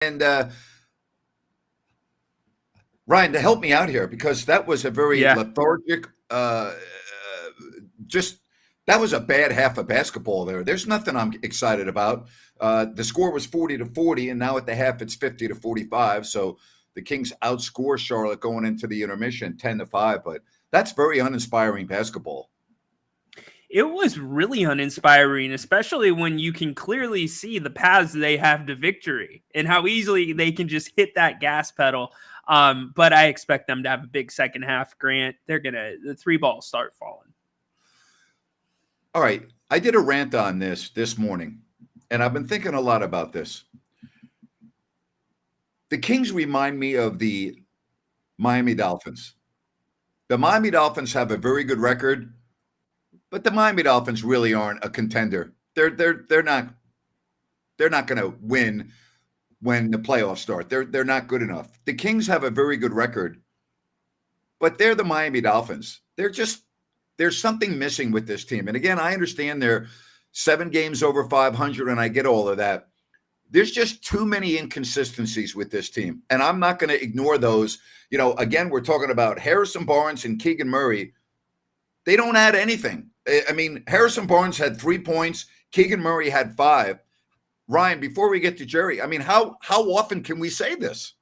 And Ryan, to help me out here, because that was a very Yeah. lethargic, just that was a bad half of basketball there. There's nothing I'm excited about. The score was 40-40, and now at the half it's 50-45. So the Kings outscore Charlotte going into the intermission 10-5. But that's very uninspiring basketball. It was really uninspiring, especially when you can clearly see the paths they have to victory and how easily they can just hit that gas pedal. But I expect them to have a big second half, Grant. The three balls start falling. All right. I did a rant on this morning, and I've been thinking a lot about this. The Kings remind me of the Miami Dolphins. The Miami Dolphins have a very good record, but the Miami Dolphins really aren't a contender. They're not going to win when the playoffs start. They're not good enough. The Kings have a very good record, but they're the Miami Dolphins. There's something missing with this team. And again, I understand they're 7 games over 500, and I get all of that. There's just too many inconsistencies with this team, and I'm not going to ignore those. Again, we're talking about Harrison Barnes and Keegan Murray. They don't add anything. I mean, Harrison Barnes had 3 points. Keegan Murray had 5. Ryan, before we get to Jerry, I mean, how often can we say this?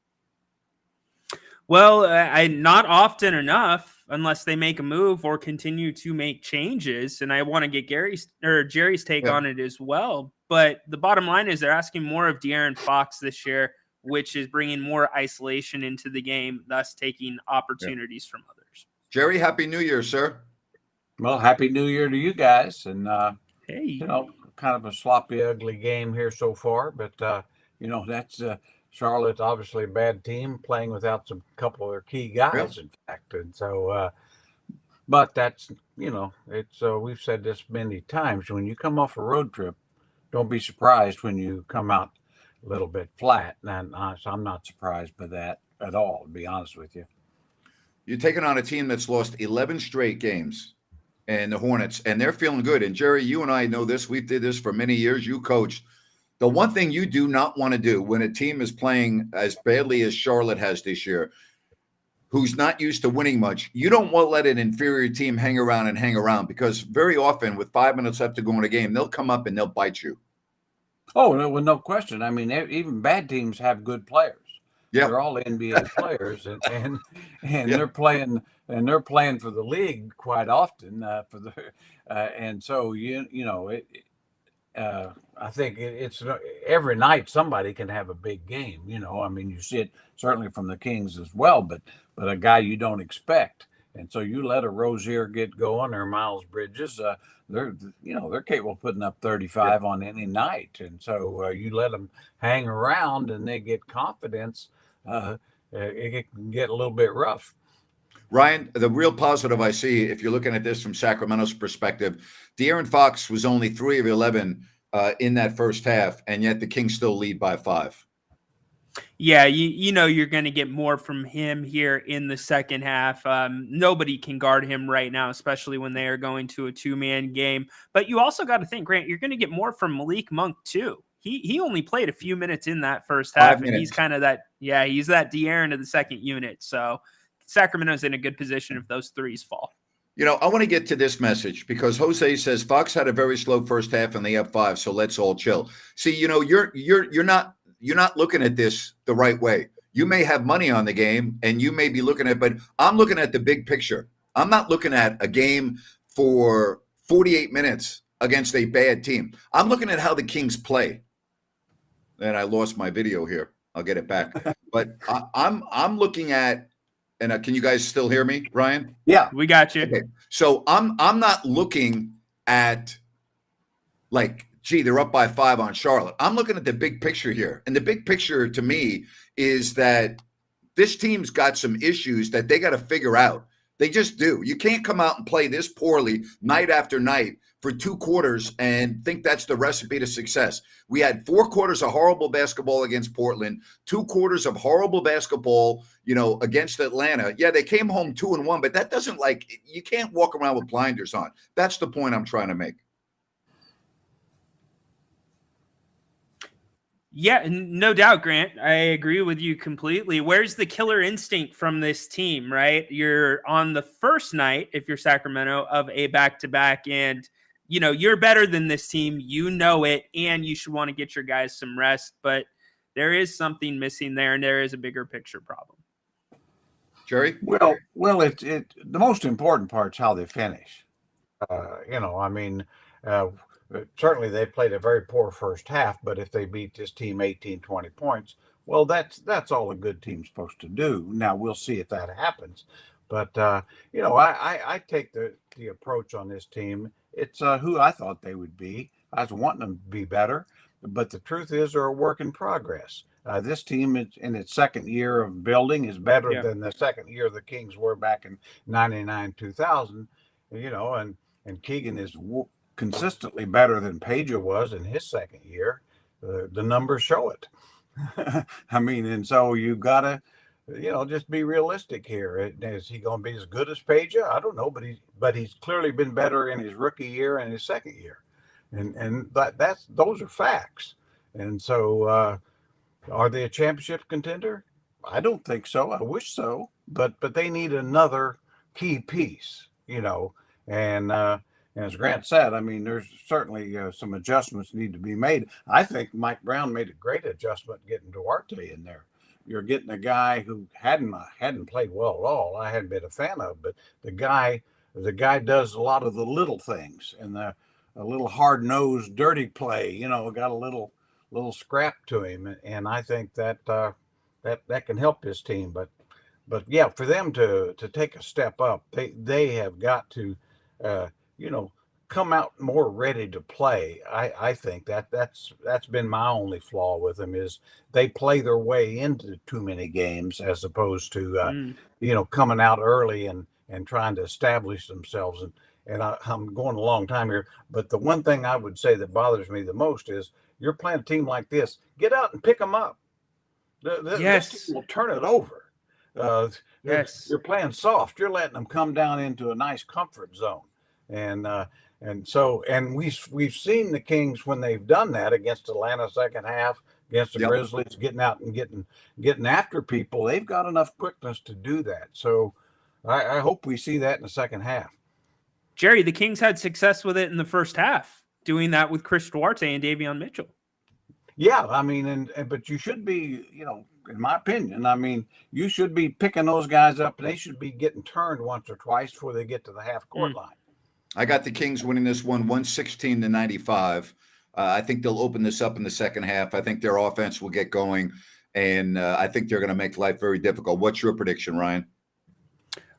Well, not often enough unless they make a move or continue to make changes. And I want to get Jerry's take on it as well. But the bottom line is they're asking more of De'Aaron Fox this year, which is bringing more isolation into the game, thus taking opportunities from others. Jerry, Happy New Year, sir. Well, Happy New Year to you guys. And, hey, kind of a sloppy, ugly game here so far. But, that's Charlotte, obviously a bad team, playing without some couple of their key guys, in fact. And so, but that's, it's we've said this many times. When you come off a road trip, don't be surprised when you come out a little bit flat. And so I'm not surprised by that at all, to be honest with you. You're taking on a team that's lost 11 straight games, and the Hornets, and they're feeling good. And Jerry, you and I know this. We did this for many years. You coached. The one thing you do not want to do when a team is playing as badly as Charlotte has this year, who's not used to winning much, you don't want to let an inferior team hang around because very often with 5 minutes left to go in a game, they'll come up and they'll bite you. Oh, no question. I mean, even bad teams have good players. Yeah. They're all NBA players, and they're playing for the league quite often and so I think it's every night somebody can have a big game. I mean, you see it certainly from the Kings as well, but a guy you don't expect. And so you let a Rozier get going or Miles Bridges, they're capable of putting up 35 on any night. And so you let them hang around and they get confidence. It can get a little bit rough. Ryan, the real positive I see, if you're looking at this from Sacramento's perspective, De'Aaron Fox was only 3 of 11 in that first half, and yet the Kings still lead by 5. Yeah, you're going to get more from him here in the second half. Nobody can guard him right now, especially when they are going to a 2-man game. But you also got to think, Grant, you're going to get more from Malik Monk too. He only played a few minutes in that first half, and he's kind of he's that De'Aaron of the second unit. So Sacramento's in a good position if those threes fall. I want to get to this message because Jose says Fox had a very slow first half and they have 5, so let's all chill. See, you're not looking at this the right way. You may have money on the game and you may be looking at, but I'm looking at the big picture. I'm not looking at a game for 48 minutes against a bad team. I'm looking at how the Kings play. And I lost my video here. I'll get it back. But I'm looking at, and can you guys still hear me, Ryan? Yeah, we got you. Okay. So I'm not looking at they're up by 5 on Charlotte. I'm looking at the big picture here. And the big picture to me is that this team's got some issues that they got to figure out. They just do. You can't come out and play this poorly night after night for 2 quarters and think that's the recipe to success. We had 4 quarters of horrible basketball against Portland, 2 quarters of horrible basketball, against Atlanta. Yeah, they came home 2-1, but that doesn't you can't walk around with blinders on. That's the point I'm trying to make. Yeah, no doubt, Grant. I agree with you completely. Where's the killer instinct from this team, right? You're on the first night, if you're Sacramento, of a back-to-back, and, you're better than this team. You know it, and you should want to get your guys some rest. But there is something missing there, and there is a bigger picture problem. Jerry? Well, the most important part's how they finish. I mean, uh, certainly they played a very poor first half, but if they beat this team 18, 20 points, well, that's all a good team's supposed to do. Now we'll see if that happens. But I take the approach on this team. It's who I thought they would be. I was wanting them to be better, but the truth is they're a work in progress. This team in its second year of building is better than the second year the Kings were back in 99, 2000, and Keegan is consistently better than Peja was in his second year. The numbers show it. I mean, and so you got to, just be realistic here. Is he going to be as good as Peja? I don't know, but he's clearly been better in his rookie year and his second year. And those are facts. And so are they a championship contender? I don't think so. I wish so, but they need another key piece, and as Grant said, I mean, there's certainly some adjustments need to be made. I think Mike Brown made a great adjustment getting Duarte in there. You're getting a guy who hadn't played well at all. I hadn't been a fan of, but the guy does a lot of the little things and a little hard-nosed, dirty play. Got a little scrap to him, and I think that can help his team. But yeah, for them to take a step up, they have got to come out more ready to play. I think that's been my only flaw with them is they play their way into too many games as opposed to coming out early and trying to establish themselves. And I'm going a long time here, but the one thing I would say that bothers me the most is you're playing a team like this. Get out and pick them up. This team will turn it over. Yes, you're playing soft. You're letting them come down into a nice comfort zone, and we've seen the Kings when they've done that against Atlanta second half, against the Grizzlies, getting out and getting after people. They've got enough quickness to do that. So I hope we see that in the second half. Jerry, the Kings had success with it in the first half, doing that with Chris Duarte and Davion Mitchell. Yeah, I mean, but you should be, in my opinion, I mean, you should be picking those guys up. They should be getting turned once or twice before they get to the half court line. I got the Kings winning this one 116-95. I think they'll open this up in the second half. I think their offense will get going, and I think they're going to make life very difficult. What's your prediction, Ryan?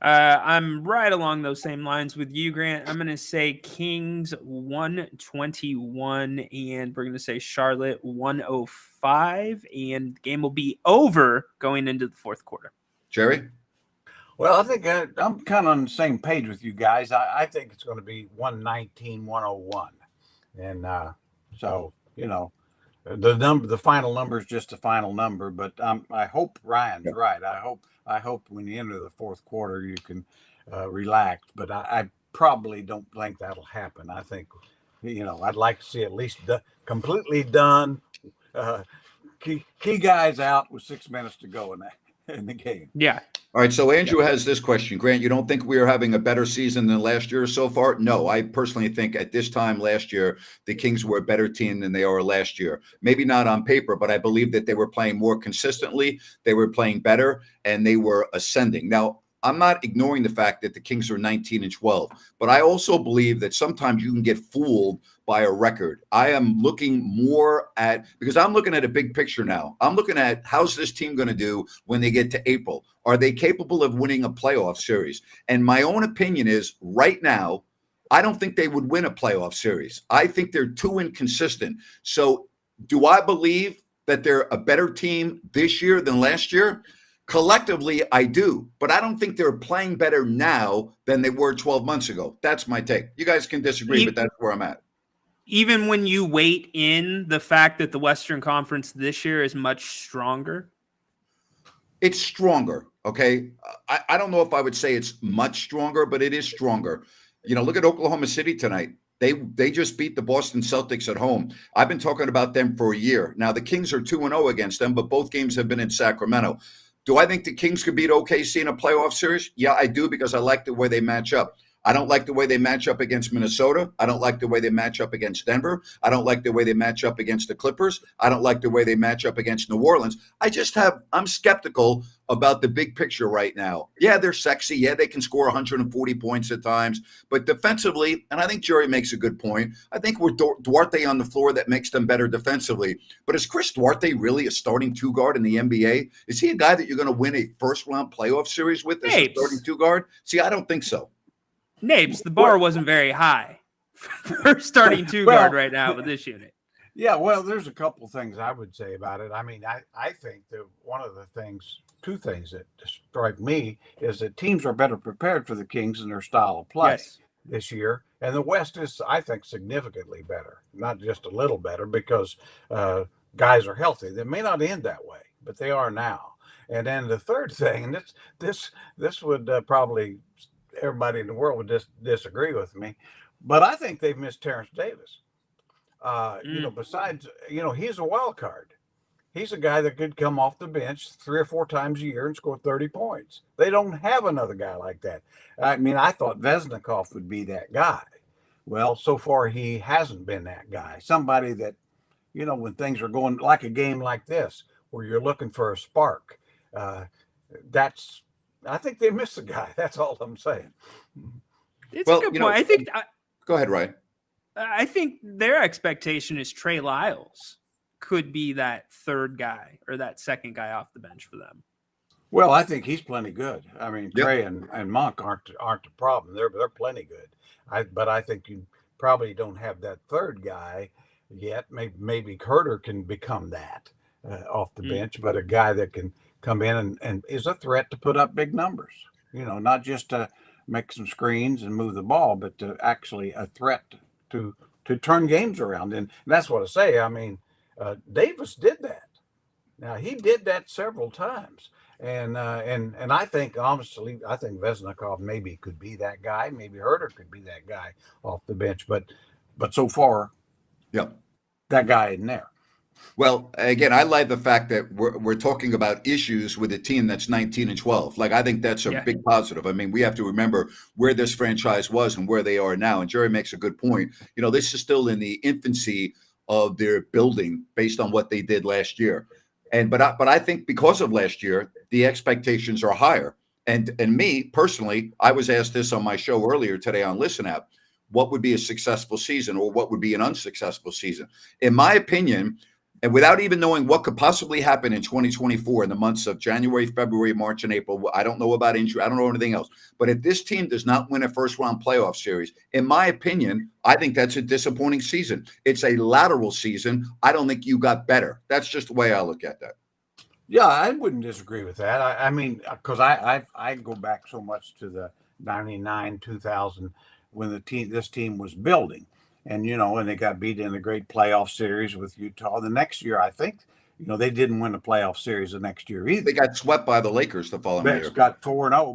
I'm right along those same lines with you, Grant. I'm going to say Kings 121, and we're going to say Charlotte 105, and the game will be over going into the fourth quarter. Jerry? Well, I think I'm kind of on the same page with you guys. I think it's going to be 119-101, and so the final number is just a final number. But I hope Ryan's right. I hope when you enter the fourth quarter you can relax. But I probably don't think that'll happen. I think I'd like to see at least completely done. Key guys out with 6 minutes to go in the game. Yeah. All right, so Andrew has this question. Grant, you don't think we are having a better season than last year so far? No, I personally think at this time last year, the Kings were a better team than they are last year. Maybe not on paper, but I believe that they were playing more consistently, they were playing better, and they were ascending. Now, I'm not ignoring the fact that the Kings are 19-12, but I also believe that sometimes you can get fooled by a record. I am looking more at, because I'm looking at a big picture now. I'm looking at how's this team going to do when they get to April? Are they capable of winning a playoff series? And my own opinion is right now, I don't think they would win a playoff series. I think they're too inconsistent. So do I believe that they're a better team this year than last year? Collectively, I do, but I don't think they're playing better now than they were 12 months ago. That's my take. You guys can disagree, but that's where I'm at. Even when you weight in the fact that the Western Conference this year is much stronger? It's stronger, okay? I don't know if I would say it's much stronger, but it is stronger. Look at Oklahoma City tonight. They just beat the Boston Celtics at home. I've been talking about them for a year. Now, the Kings are 2-0 against them, but both games have been in Sacramento. Do I think the Kings could beat OKC in a playoff series? Yeah, I do, because I like the way they match up. I don't like the way they match up against Minnesota. I don't like the way they match up against Denver. I don't like the way they match up against the Clippers. I don't like the way they match up against New Orleans. I'm skeptical about the big picture right now. Yeah, they're sexy. Yeah, they can score 140 points at times. But defensively, and I think Jerry makes a good point, I think we're Duarte on the floor that makes them better defensively. But is Chris Duarte really a starting two guard in the NBA? Is he a guy that you're going to win a first-round playoff series with as a starting two guard? See, I don't think so. Napes, the bar wasn't very high for starting two guard right now with this unit. Yeah, well, there's a couple things I would say about it. I mean, I think that one of the things, two things that strike me is that teams are better prepared for the Kings and their style of play this year. And the West is, I think, significantly better, not just a little better, because guys are healthy. They may not end that way, but they are now. And then the third thing, and this would probably everybody in the world would disagree with me, but I think they've missed Terrence Davis. Besides, he's a wild card. He's a guy that could come off the bench 3 or 4 times a year and score 30 points. They don't have another guy like that. I mean, I thought Vesnikov would be that guy. Well, so far he hasn't been that guy. Somebody that, when things are going like a game like this, where you're looking for a spark, I think they missed the guy. That's all I'm saying. It's a good point. I think. Go ahead, Ryan. I think their expectation is Trey Lyles could be that third guy or that second guy off the bench for them. Well, I think he's plenty good. I mean, Trey and Monk aren't the problem. They're plenty good. But I think you probably don't have that third guy yet. Maybe Herter can become that off the bench, but a guy that can come in and is a threat to put up big numbers, not just to make some screens and move the ball, but to actually a threat to turn games around. And that's what I say. I mean, Davis did that. Now, he did that several times. And I think, honestly, Vesnikov maybe could be that guy. Maybe Herter could be that guy off the bench. But so far, that guy isn't there. Well, again, I like the fact that we're talking about issues with a team that's 19-12. Like, I think that's a big positive. I mean, we have to remember where this franchise was and where they are now. And Jerry makes a good point. This is still in the infancy of their building based on what they did last year. But I think because of last year, the expectations are higher. And me personally, I was asked this on my show earlier today on Listen App. What would be a successful season, or what would be an unsuccessful season? In my opinion, and without even knowing what could possibly happen in 2024 in the months of January, February, March, and April, I don't know about injury. I don't know anything else. But if this team does not win a first-round playoff series, in my opinion, I think that's a disappointing season. It's a lateral season. I don't think you got better. That's just the way I look at that. Yeah, I wouldn't disagree with that. I mean, because I go back so much to the 99, 2000 when this team was building. And, and they got beat in the great playoff series with Utah. The next year, I think, they didn't win the playoff series the next year either. They got swept by the Lakers the following year. Got 4-0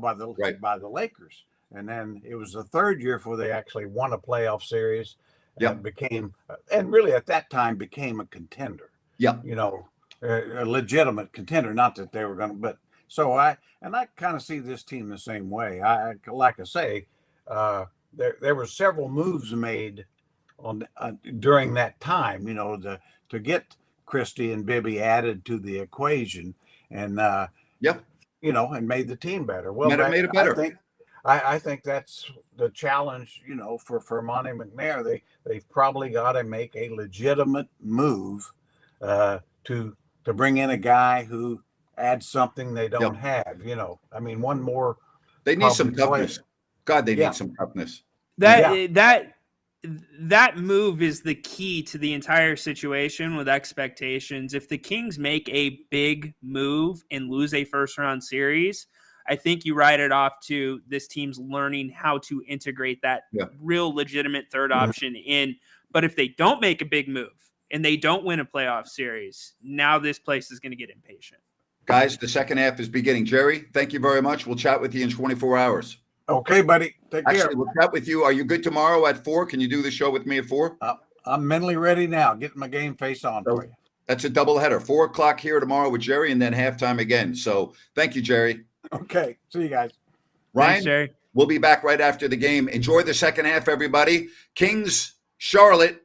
by the Lakers. And then it was the third year before they actually won a playoff series. And really at that time became a contender. Yeah. A legitimate contender. Not that they were going to, but so I kind of see this team the same way. Like I say, there were several moves made on during that time, to get Christie and Bibby added to the equation, and and made the team better. Well, made it better. I think that's the challenge, for Monty McNair. They've probably got to make a legitimate move to bring in a guy who adds something they don't have. I mean, one more. They need some toughness. God, they need some toughness. That move is the key to the entire situation with expectations. If the Kings make a big move and lose a first-round series, I think you write it off to this team's learning how to integrate that real legitimate third option in. But if they don't make a big move and they don't win a playoff series, now this place is going to get impatient. Guys, the second half is beginning. Jerry, thank you very much. We'll chat with you in 24 hours. Okay, buddy. Take care. Actually, we'll chat with you. Are you good tomorrow at 4? Can you do the show with me at 4? I'm mentally ready now. Getting my game face on for you. That's a doubleheader. 4 o'clock here tomorrow with Jerry, and then halftime again. So thank you, Jerry. Okay. See you guys. Ryan, Thanks, Jerry. we'll be back right after the game. Enjoy the second half, everybody. Kings, Charlotte.